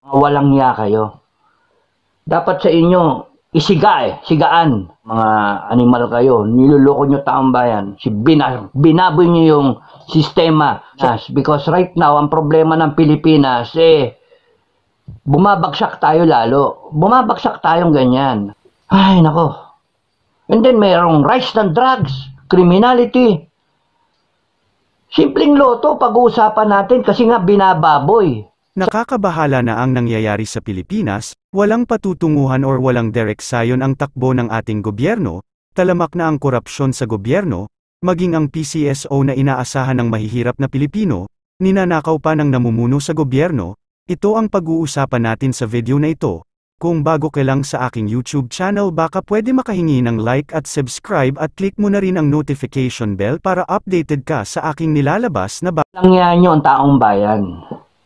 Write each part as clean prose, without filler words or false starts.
Mga walang hiya kayo. Dapat sa inyo, sigaan. Mga animal kayo, niloloko nyo taong bayan. Binaboy nyo yung sistema. Because right now, ang problema ng Pilipinas, bumabagsak tayo lalo. Bumabagsak tayong ganyan. Ay, nako. And then, mayroong rise ng drugs, criminality. Simpleng loto, pag-uusapan natin kasi nga binababoy. Nakakabahala na ang nangyayari sa Pilipinas, walang patutunguhan or walang direksyon ang takbo ng ating gobyerno, talamak na ang korupsyon sa gobyerno, maging ang PCSO na inaasahan ng mahihirap na Pilipino, ninanakaw pa ng namumuno sa gobyerno. Ito ang pag-uusapan natin sa video na ito. Kung bago ka lang sa aking YouTube channel, baka pwede makahingi ng like at subscribe at click mo na rin ang notification bell para updated ka sa aking nilalabas na Langya nyo ang taong bayan.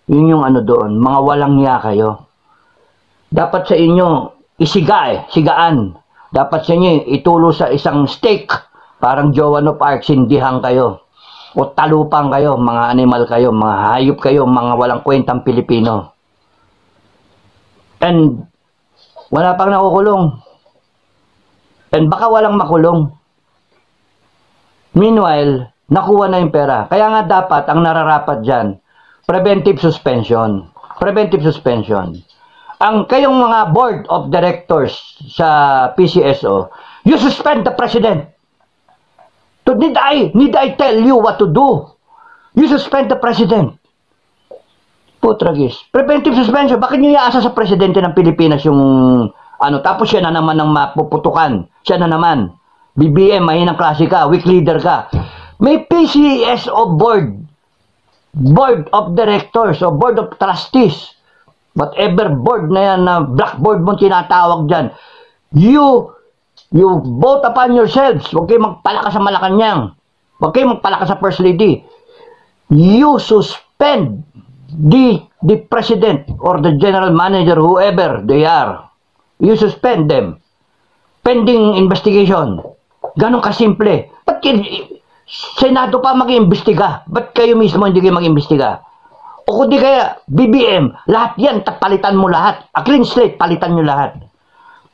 Yun yung ano doon, mga walang hiya kayo. Dapat sa inyo, sigaan. Dapat sa inyo, itulo sa isang stake. Parang Joan of Arc, sindihan kayo. O talupang kayo, mga animal kayo, mga hayop kayo, mga walang kwentang Pilipino. And, wala pang nakukulong. And baka walang makulong. Meanwhile, nakuha na yung pera. Kaya nga dapat, ang nararapat dyan, preventive suspension. Preventive suspension. Ang kayong mga board of directors sa PCSO, you suspend the president. Need I tell you what to do? You suspend the president. Putragis. Preventive suspension. Bakit nyo iaasa sa presidente ng Pilipinas yung tapos siya na naman ang mapuputukan. Siya na naman. BBM, mahinang klase ka, weak leader ka. May PCSO board of directors o board of trustees, whatever board na yan na blackboard mo tinatawag dyan, you vote upon yourselves. Huwag kayong magpalakas sa Malacanang, huwag kayong magpalakas sa First Lady. You suspend the president or the general manager, whoever they are, you suspend them pending investigation. Ganon kasimple. Ba't Senado pa mag-iimbestiga? Ba't kayo mismo hindi kayo mag-iimbestiga? O kundi kaya, BBM, lahat yan, palitan mo lahat. A clean slate, palitan nyo lahat.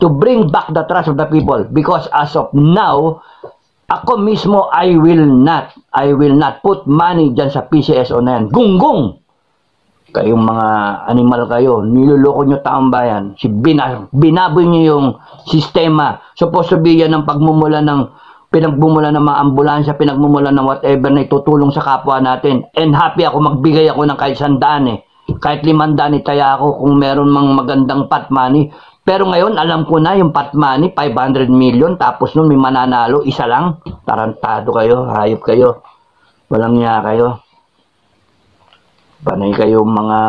To bring back the trust of the people. Because as of now, ako mismo, I will not put money dyan sa PCSO na yan. Gunggong! Kayong mga animal kayo, niloloko nyo taong bayan. Binaboy nyo yung sistema. Supposed to be yan ang pinagmumula ng mga ambulansya, pinagmumula ng whatever na itutulong sa kapwa natin. And happy ako, magbigay ako ng kahit 100 Kahit 500 itaya ako kung meron mang magandang pot money. Pero ngayon, alam ko na yung pot money, 500 million, tapos nun may mananalo, isa lang. Tarantado kayo, hayop kayo. Walang niya kayo. Panay kayo mga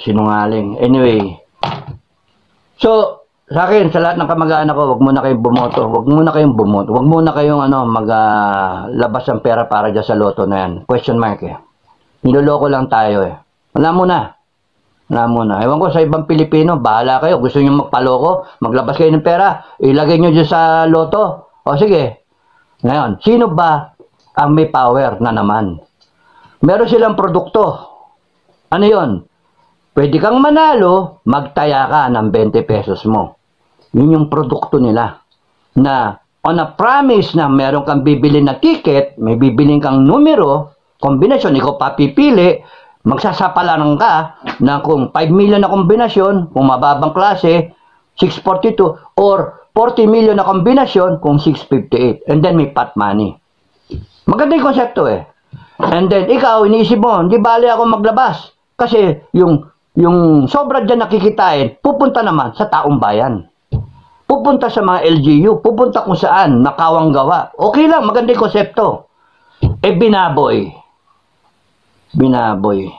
sinungaling. Anyway. So, sa akin, sa lahat ng kamag-anak ko, wag muna kayong bumoto. Wag muna kayong maglabas ng pera para dyan sa loto na yan. Question mark Niloloko lang tayo Wala muna. Ewan ko sa ibang Pilipino, bahala kayo. Gusto nyo magpaloko, maglabas kayo ng pera, ilagay nyo dyan sa loto. O sige. Ngayon, sino ba ang may power na naman? Meron silang produkto. Ano yon? Pwede kang manalo, magtaya ka ng 20 pesos mo. Yun yung produkto nila. Na on a promise na meron kang bibili na ticket, may bibiling kang numero, kombinasyon, ikaw papipili, magsasapalaran ka na kung 5 million na kombinasyon, kung mababang klase, 642, or 40 million na kombinasyon, kung 658. And then may pot money. Maganda yung konsepto And then ikaw, iniisip mo, hindi bali ako maglabas. Kasi yung sobra dyan nakikitain, pupunta naman sa taong bayan. Pupunta sa mga LGU, pupunta kung saan, nakawang gawa. Okay lang, maganda yung konsepto. Binaboy.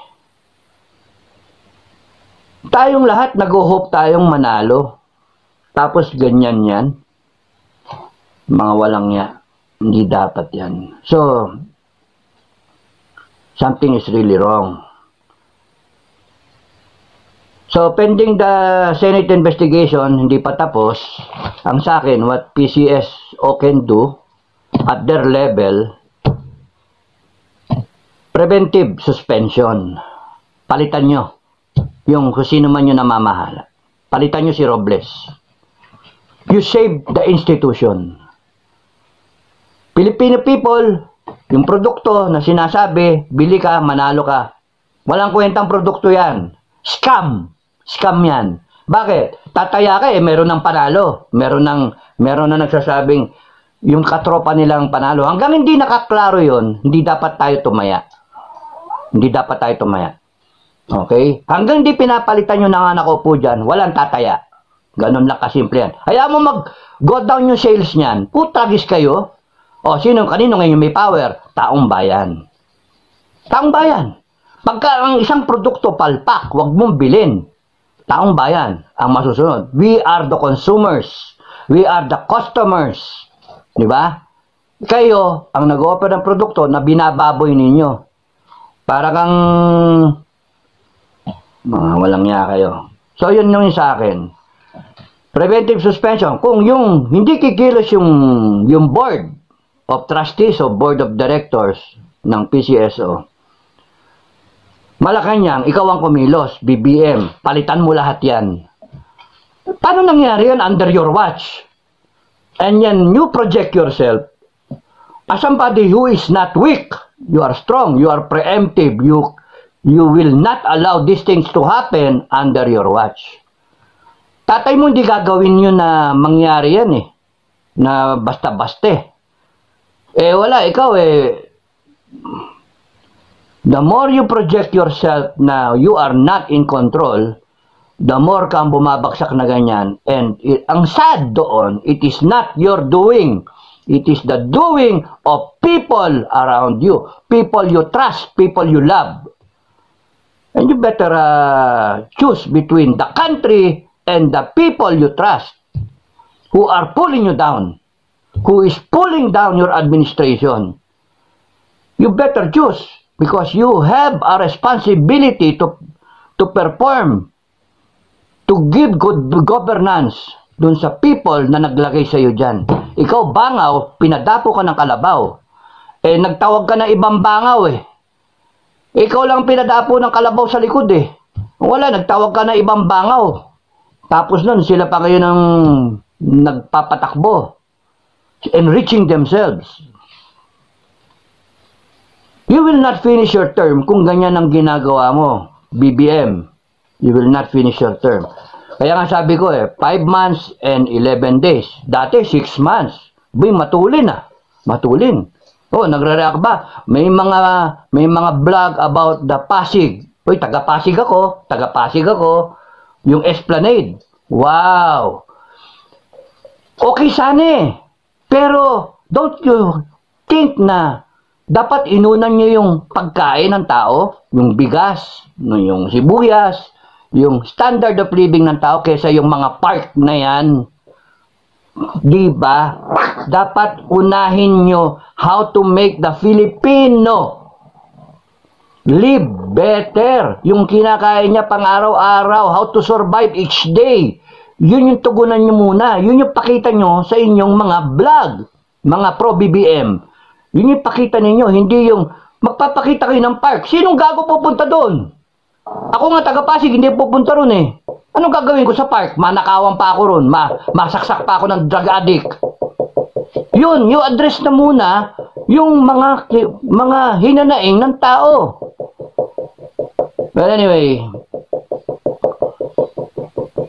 Tayong lahat, nag-hope tayong manalo. Tapos ganyan yan. Mga walang ya. Hindi dapat yan. So, something is really wrong. So, pending the Senate investigation, hindi pa tapos, ang sa akin, what PCSO can do at their level, preventive suspension. Palitan nyo. yung kung sino man yung namamahala. Palitan nyo si Robles. You save the institution. Filipino people, yung produkto na sinasabi, bili ka, manalo ka. Walang kwentang produkto yan. Scam. Scam yan. Bakit? Tataya ka meron ng panalo. Meron na nagsasabing yung katropa nilang panalo. Hanggang hindi nakaklaro yon, hindi dapat tayo tumaya. Hindi dapat tayo tumaya. Okay? Hanggang hindi pinapalitan yung nanganak po dyan, walang tataya. Ganun lang kasimple yan. Hayaan mo mag-go down yung sales niyan. Putragis kayo. O, kanino ngayon may power? Taong bayan. Taong bayan. Pagka ang isang produkto palpak, wag mong bilhin. Taong bayan ang masusunod. We are the consumers. We are the customers. Di ba? Kayo, ang nag-offer ng produkto na binababoy ninyo. Para kang walang niya kayo. So, yun yung sa akin. Preventive suspension. Kung yung hindi kikilos yung board of trustees o board of directors ng PCSO, Malacanang, ikaw ang kumilos, BBM, palitan mo lahat yan. Paano nangyari yan under your watch? And then you project yourself as somebody who is not weak. You are strong, you are preemptive, you will not allow these things to happen under your watch. Tatay mo hindi gagawin yun na mangyari yan na basta-baste. Wala, ikaw the more you project yourself na you are not in control, the more kang bumabagsak na ganyan. And ang sad doon, it is not your doing. It is the doing of people around you. People you trust, people you love. And you better choose between the country and the people you trust who are pulling you down, who is pulling down your administration. You better choose because you have a responsibility to perform, to give good governance dun sa people na naglagay sa iyo dyan. Ikaw, bangaw, pinadapo ka ng kalabaw. Nagtawag ka ng ibang bangaw Ikaw lang pinadapo ng kalabaw sa likod Wala, nagtawag ka ng ibang bangaw. Tapos nun, sila pa ngayon ang nagpapatakbo. Enriching themselves. You will not finish your term kung ganyan ang ginagawa mo, BBM. You will not finish your term. Kaya nga sabi ko 5 months and 11 days. Dati 6 months. Boy, matulin Matulin. Nagre-react ba? May mga vlog about the Pasig. Uy, taga-Pasig ako. Yung Esplanade. Wow. Okay sana Pero don't you think na dapat inunan nyo yung pagkain ng tao, yung bigas, yung sibuyas, yung standard of living ng tao kaysa yung mga park na yan. Diba? Dapat unahin nyo how to make the Filipino live better. Yung kinakain niya pang araw-araw, how to survive each day. Yun yung tugunan nyo muna. Yun yung pakita nyo sa inyong mga vlog, mga pro-BBM. Yun yung pakita ninyo, hindi yung magpapakita kayo ng park. Sinong gago pupunta doon? Ako nga taga-Pasig, hindi pupunta ron Anong gagawin ko sa park? Manakawan pa ako ron, masaksak pa ako ng drug addict. Yun, yung address na muna yung mga hinanaing ng tao. But anyway,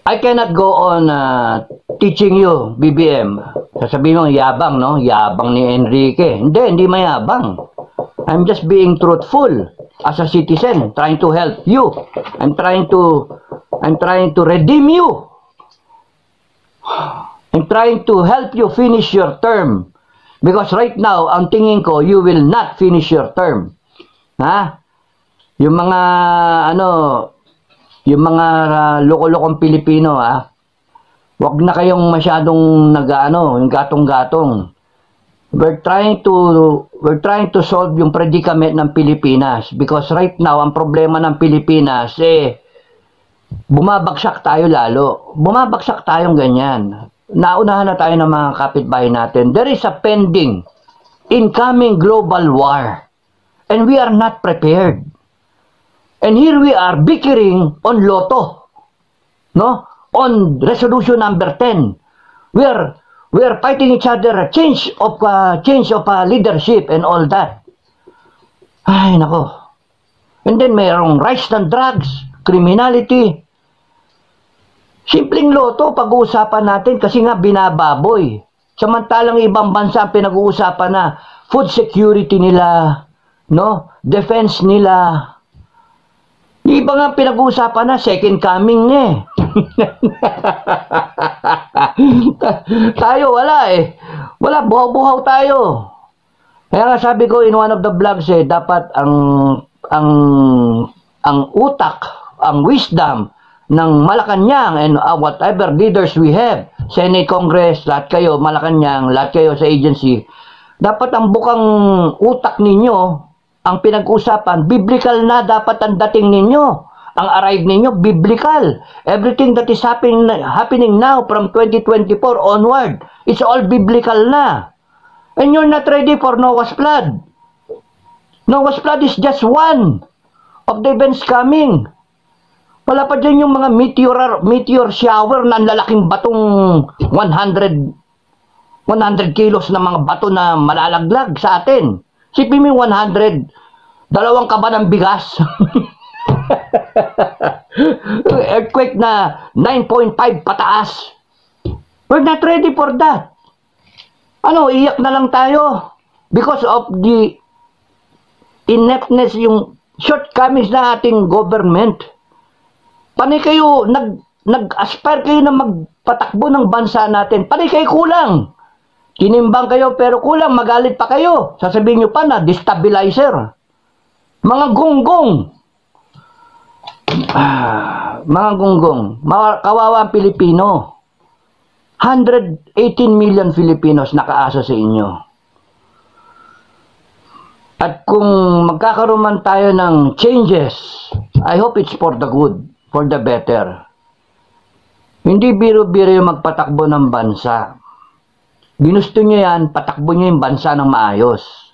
I cannot go on teaching you, BBM. Sasabihin mo, yabang, no? Yabang ni Enrique. Hindi mayabang. I'm just being truthful as a citizen, trying to help you. I'm trying to redeem you. I'm trying to help you finish your term. Because right now, ang tingin ko, you will not finish your term. Yung mga, yung mga loko-lokong Pilipino, wag na kayong masyadong yung gatong-gatong. We're trying to solve yung predicament ng Pilipinas because right now ang problema ng Pilipinas bumabagsak tayo lalo. Bumabagsak tayong ganyan. Naunahan na tayo ng mga kapitbahay natin. There is a pending incoming global war and we are not prepared. And here we are bickering on Lotto, no? On resolution number 10. We are fighting each other, change of leadership and all that. Ay, nako. And then mayroong rise ng drugs, criminality. Simpleng Lotto, pag-uusapan natin kasi nga binababoy. Samantalang ibang bansa ang pinag-uusapan na food security nila, no? Defense nila. Iba nga pinag-uusapan na second coming na eh. Tayo wala eh. Wala, buhaw-buhaw tayo. Kaya nga sabi ko in one of the vlogs eh, dapat ang utak, ang wisdom ng Malacanang and whatever leaders we have, Senate, Congress, lahat kayo, Malacanang, lahat kayo sa agency, dapat ang bukang utak ninyo, ang pinag-usapan, biblical na dapat ang dating ninyo. Ang arrive ninyo, biblical. Everything that is happening now from 2024 onward, it's all biblical na. And you're not ready for Noah's flood. Noah's flood is just one of the events coming. Wala pa dyan yung mga meteor shower na lalaking batong 100 kilos na mga bato na malalaglag sa atin. Sipin mo 100, dalawang kaba ng bigas. Earthquake na 9.5 pataas. We're not ready for that. Ano, iyak na lang tayo because of the ineptness, yung shortcomings na ating government. Panay kayo, nag-aspire kayo na magpatakbo ng bansa natin. Panay kayo kulang. Tinimbang kayo pero kulang, magalit pa kayo. Sasabihin nyo pa na destabilizer. Mga gonggong. Mga gonggong. Kawawa ang Pilipino. 118 million Filipinos nakaasa sa inyo. At kung magkakaroon man tayo ng changes, I hope it's for the good, for the better. Hindi biro-biro yung magpatakbo ng bansa. Ginusto nyo yan, patakbo nyo yung bansa ng maayos.